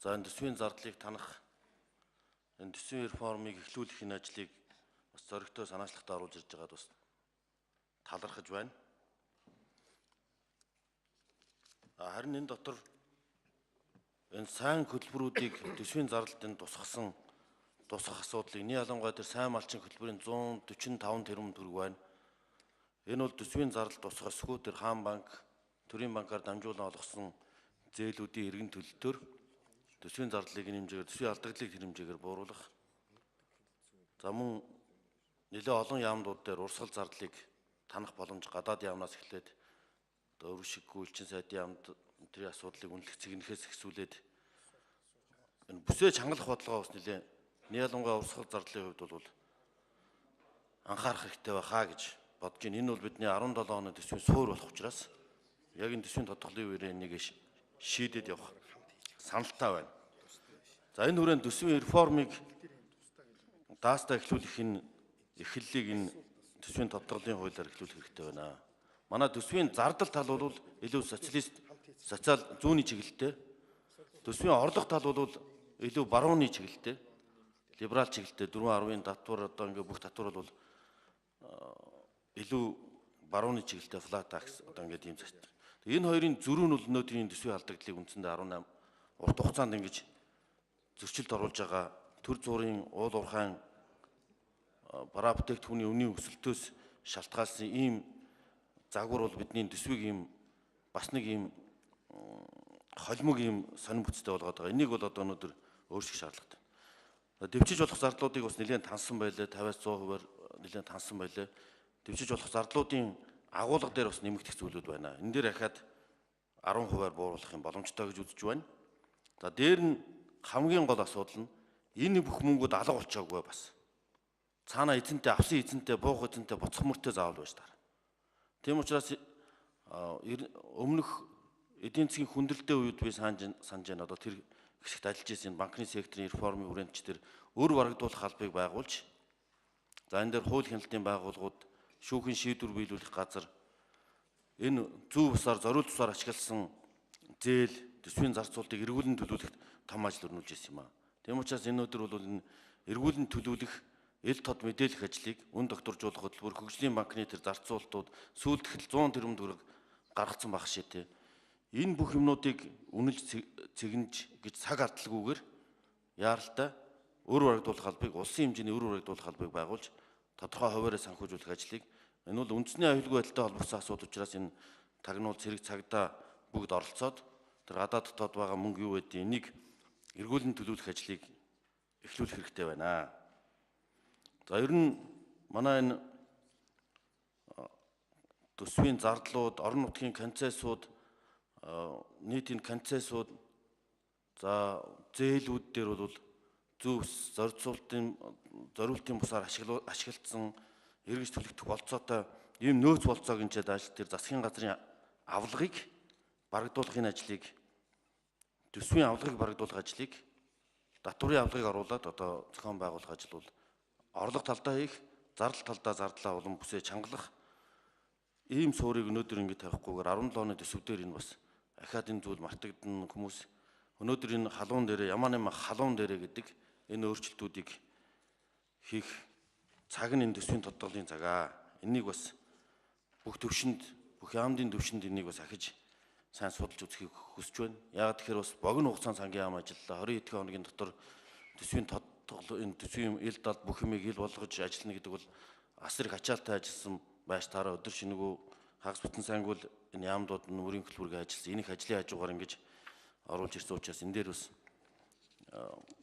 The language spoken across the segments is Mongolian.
За энэ төсвийн зардлыг танах энэ төсвийн реформыг эхлүүлэх энэ ажлыг бас зоригтой санаачлагтай оруулж ирж байгаад бас талархаж байна. Харин энэ дотор энэ сайн хөтөлбөрүүдийг төсвийн зардалтанд тусгах асуудлыг нэг ялангуяа тэр сайн малчин хөтөлбөрийн 145 тэрбум төгрөг байна. Энэ бол төсвийн зардал тусгахгүй тэр хаан банк, төрийн банкаар дамжуулан олгосон зээлүүдийн эргэн төлөлтөөр төсвийн зардлыг хэмжээгээр төсвийн алдагдлыг хэмжээгээр бууруулах. За мөн нэлээд олон яамнууд дээр урсгал зардлыг танах боломж гадаад яамнаас эхлээд өвөр шиггүй элчин сайдын яамд тэрийн асуудлыг үнэлэх цэгнэхээс эхсүүлээд энэ бүсээ хангалах бодлогоо бас нэлээд нэг ялангуяа урсгал зардлын хувьд бол анхаарах хэрэгтэй байхаа гэж бодож байна. Энэ бол бидний 17 оны төсвийн суур болох учраас яг энэ төсвийн тодголын үеэр нэг шийдэд явах саналтай байна. За энэ хүрээнд төсвийн реформыг даастаа эхлүүлэх энэ эхлэлийг энэ төсвийн тодголын хуулиар эхлүүлэх хэрэгтэй байна. Манай төсвийн зардал тал бол илүү социал зүүнний чиглэлтэй. Төсвийн орлого тал бол илүү барууны чиглэлтэй. Либерал чиглэлтэй 4.10-ын татвар одоо ингээ бүх татвар бол илүү барууны чиглэлтэй flat tax одоо ингээ ийм зат. Энэ хоёрын зөрүү нь бол өнөөдрийн төсвийн алдагдлыг үндсэндээ 18 урт хугацаанд ингэж зөрчилд оруулж байгаа төр зургийн уул уурхайн бараа бүтээгдэхүүний үнийн өсөлтөөс шалтгаалсан ийм загвар бол бидний төсвийг ийм бас нэг ийм холимог ийм сонин бүтцтэй болгоод байгаа. Энийг бол одоо өнөөдөр өөрчлөх шаардлагатай. Дэвшиж болох зардлуудыг бас нэлээд тансан байлаа, 50-100%-аар нэлээд тансан байлаа. Дэвшиж болох зардлуудын агуулга дээр бас нэмэгдэх зүйлүүд байна. Энэ дээр ахаад 10%-аар бууруулах юм боломжтой гэж үзэж байна. За дээр нь хамгийн гол асуудал нь энэ бүх мөнгүүд алга болчихоогүй бас. Цаана эзэнтэй, авсан эзэнтэй, буух эзэнтэй буцах мөртөө заавал байж таар. Тийм учраас өмнөх эдийн засгийн хүндрэлтэй үед би санаж байна одоо тэр хэсэгт ажиллаж байсан банкны секторын реформын хүрээнд ч тэр өр барагдуулах албыг байгуулж за энэ дээр хууль хяналтын байгууллагууд шүүхийн шийдвэр биелүүлэх газар энэ зүү бусаар зориул тусаар ашигласан зээл төсвийн зарцуулалтыг эргүүлэн төлөвлөхөд том ажил өрнүүлж ирсэн юм аа. Тийм учраас энэ өдөр бол энэ эргүүлэн төлөвлөх ил тод мэдээлэх ажлыг үн докторжуулах хөтөлбөр хөгжлийн банкны тэр зарцуулалтууд сүүлдэхэл 100 тэрбум төгрөг гаргацсан баг шээ. Энэ бүх юмнуудыг үнэлж цэгнэж гэж цаг алдалгүйгээр яаралтай өр барагдуулах албыг улсын хэмжээний өр барагдуулах албыг байгуулж тодорхой хуваараа санхүүжүүлэх ажлыг энэ бол үндэсний аюулгүй байдалтай холбогдсон асуудал учраас энэ тагнуул цэрэг цагдаа бүгд оролцоод тэр гадаад дотоод байгаа мөнгө юу гэдэг энийг эргүүлэн төлөвлөх ажлыг эхлүүлэх хэрэгтэй байна. За ер нь манай энэ төсвийн зардлууд, орон нутгийн концессиуд, нийтийн концессиуд, за зээлүүд дээр бол зөвс зориултын бусаар ашиглагдсан эргэж төлөгдөх болцоотой ийм нөөц болцоог энэ дааш тэр засгийн газрын авлагыг барагдуулахын ажлыг төсвийн авлагыг барагдуулах ажлыг татварын авлагыг оруулаад одоо зохион байгуулах ажил бол орлого талдаа хийх, зардал талдаа зардлаа улам бүсээ чангалах ийм суурийг өнөөдөр ингэ тавихгүйгээр 17 оны төсөв дээр энэ бас ахаад энэ зүйл мартагдана хүмүүс өнөөдөр энэ халуун дээрээ ямаа нэм халуун дээрээ гэдэг энэ өөрчлөлтүүдийг хийх цаг нь энэ төсвийн тодголын цагаа. Энийг бас бүх төвшөнд, бүх яамдын төвшөнд энийг бас ахиж сайн судалж үзхийг хүсэж байна. Яагаад тэгэхээр бас богино хугацаанд сангийн яам ажиллалаа 20 эдгээр хоногийн дотор төсвийн энэ төсвийн ил дал бүх юмыг ил болгож ажиллана гэдэг бол асар их ачаалтай ажилласан байж таараа өдөр шинэгүй хагас бүтэн сангуул энэ яамдууд нь өрийн хөтөлбөрөөр ажилласан. Энэ их ажлын хажуугаар ингэж оруулж ирсэн учраас энэ дээр бас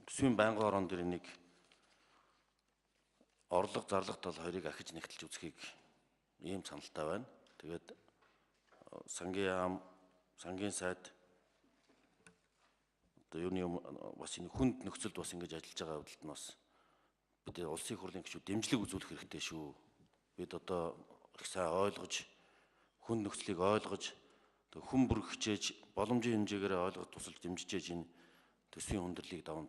төсвийн байнгын орон дээр энийг орлого зарлах тал хоёрыг ахиж нэгтэлж үзхийг ийм саналтай байна. Тэгээд сангийн яам, сангийн сайд одоо юуны бас энэ хүнд нөхцөлд бас ингэж ажиллаж байгаа хувьд нь бас бид улсын хурлын гишүүд дэмжлэг үзүүлэх хэрэгтэй шүү. Бид одоо их сайн ойлгож хүнд нөхцөлийг ойлгож хүн бүр хичээж боломжийн хэмжээгээр ойлгож тусалж дэмжиж энэ төсвийн хүндрэлийг даван